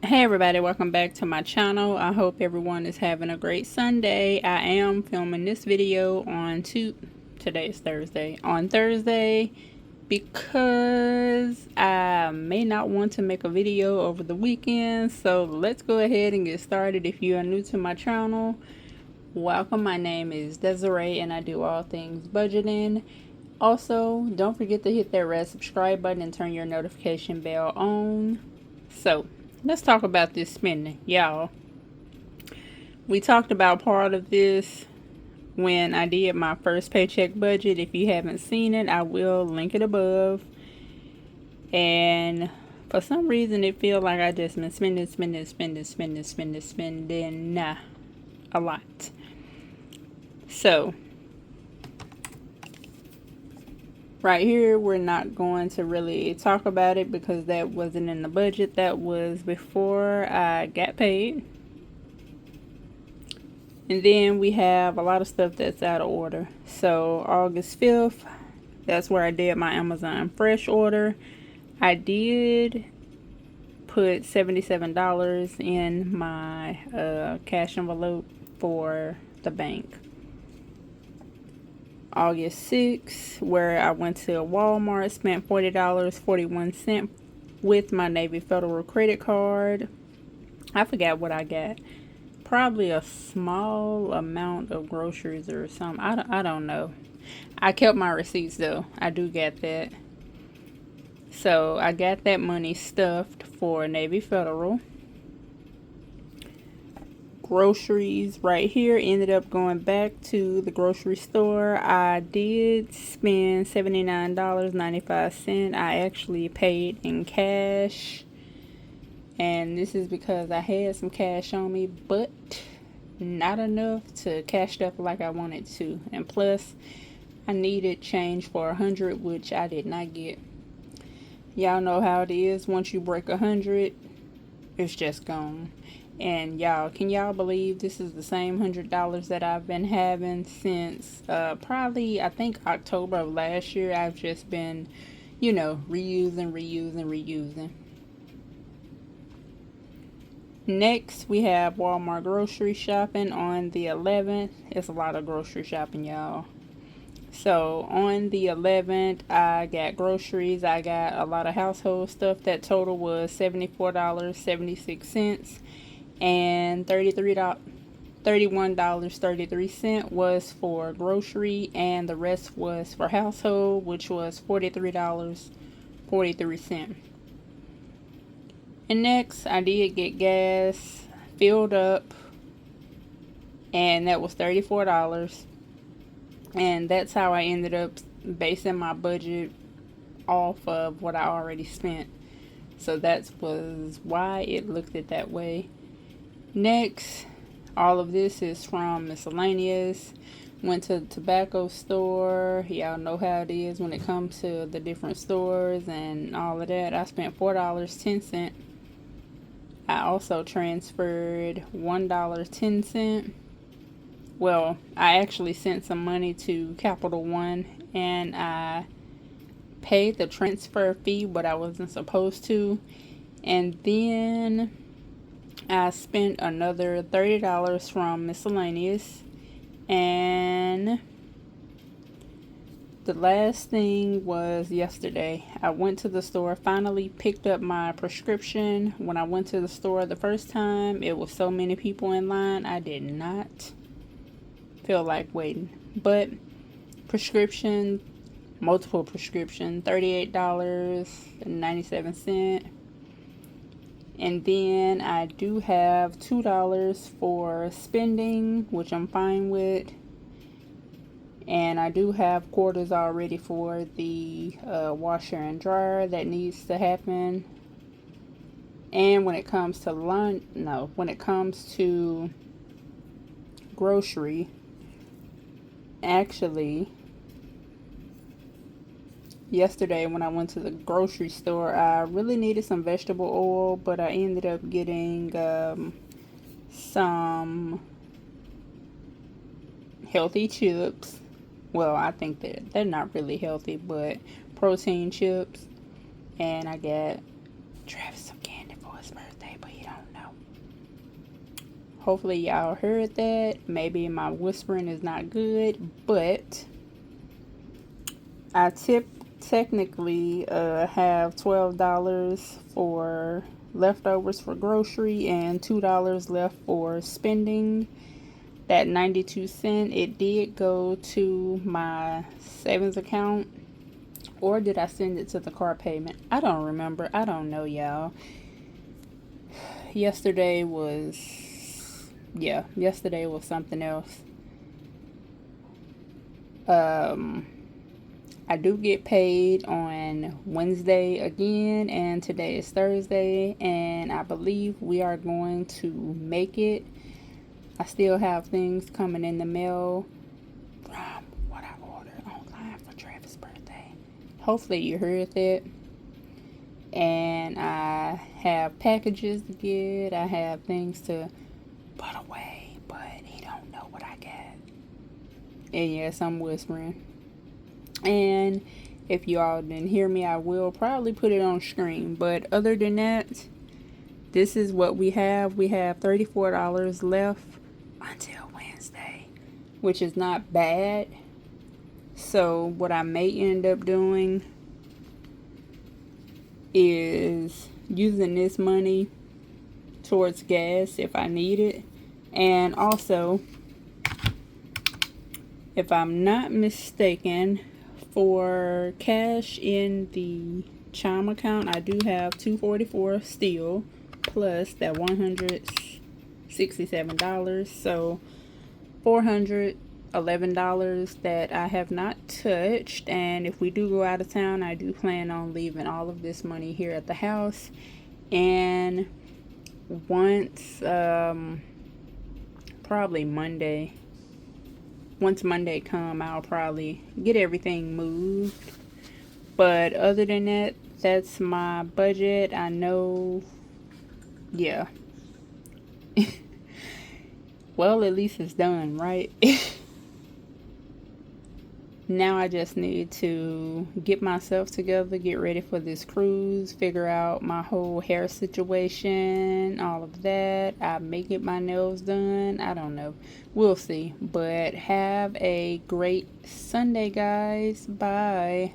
Hey everybody, welcome back to my channel. I hope everyone is having a great Sunday. I am filming this video on today's Thursday. On Thursday because I may not want to make a video over the weekend. So let's go ahead and get started. If you are new to my channel, welcome. My name is Desiree and I do all things budgeting. Also, don't forget to hit that red subscribe button and turn your notification bell on. So let's talk about this spending, y'all. We talked about part of this when I did my first paycheck budget. If you haven't seen it, I will link it above. And for some reason, it feels like I just been spending a lot. So right here, we're not going to really talk about it because that wasn't in the budget. That was before I got paid. And then we have a lot of stuff that's out of order. So August 5th, that's where I did my Amazon Fresh order. I did put $77 in my cash envelope for the bank. August 6th, where I went to Walmart, spent $40.41 with my Navy Federal credit card. I forgot what I got. Probably a small amount of groceries or something. I don't know. I kept my receipts though. I do get that. So I got that money stuffed for Navy Federal. Groceries right here, ended up going back to the grocery store. I did spend $79.95. I actually paid in cash, and this is because I had some cash on me, but not enough to cash up like I wanted to. And plus I needed change for 100, which I did not get. Y'all know how it is. Once you break 100, it's just gone. And y'all, can y'all believe this is the same $100 that I've been having since probably, I think, October of last year. I've just been, reusing. Next, we have Walmart grocery shopping on the 11th. It's a lot of grocery shopping, y'all. So on the 11th, I got groceries. I got a lot of household stuff. That total was $74.76. And $31.33 was for grocery, and the rest was for household, which was $43.43. And next, I did get gas filled up, and that was $34. And that's how I ended up basing my budget off of what I already spent. So that was why it looked it that way. Next, all of this is from miscellaneous. Went to the tobacco store. Y'all know how it is when it comes to the different stores and all of that. I spent $4.10. I also transferred $1.10. Well, I actually sent some money to Capital One, and I paid the transfer fee, but I wasn't supposed to. And then I spent another $30 from miscellaneous. And the last thing was yesterday. I went to the store, finally picked up my prescription. When I went to the store the first time, it was so many people in line, I did not feel like waiting. But multiple prescription, $38.97. And then I do have $2 for spending, which I'm fine with. And I do have quarters already for the washer and dryer that needs to happen. And when it comes to when it comes to grocery, actually, yesterday when I went to the grocery store, I really needed some vegetable oil, but I ended up getting some healthy chips. Well, I think they're not really healthy, but protein chips. And I got Travis some candy for his birthday, but he don't know. Hopefully y'all heard that. Maybe my whispering is not good, but I technically have $12 for leftovers for grocery and $2 left for spending. That 92 cents, it did go to my savings account, or did I send it to the car payment? I don't remember. I don't know, y'all. Yesterday was something else. I do get paid on Wednesday again, and today is Thursday, and I believe we are going to make it. I still have things coming in the mail from what I ordered online for Travis' birthday. Hopefully you heard that. And I have packages to get. I have things to put away, but he don't know what I got. And yes, I'm whispering. And if you all didn't hear me, I will probably put it on screen. But other than that, this is what we have. We have $34 left until Wednesday, which is not bad. So what I may end up doing is using this money towards gas if I need it. And also, if I'm not mistaken, for cash in the Chime account, I do have $244 still, plus that $167, so $411 that I have not touched. And if we do go out of town, I do plan on leaving all of this money here at the house. And once probably Monday, once Monday come, I'll probably get everything moved. But other than that, that's my budget. I know, yeah. Well, at least it's done, right? Now I just need to get myself together, get ready for this cruise, figure out my whole hair situation, all of that. I may get my nails done. I don't know. We'll see. But have a great Sunday, guys. Bye.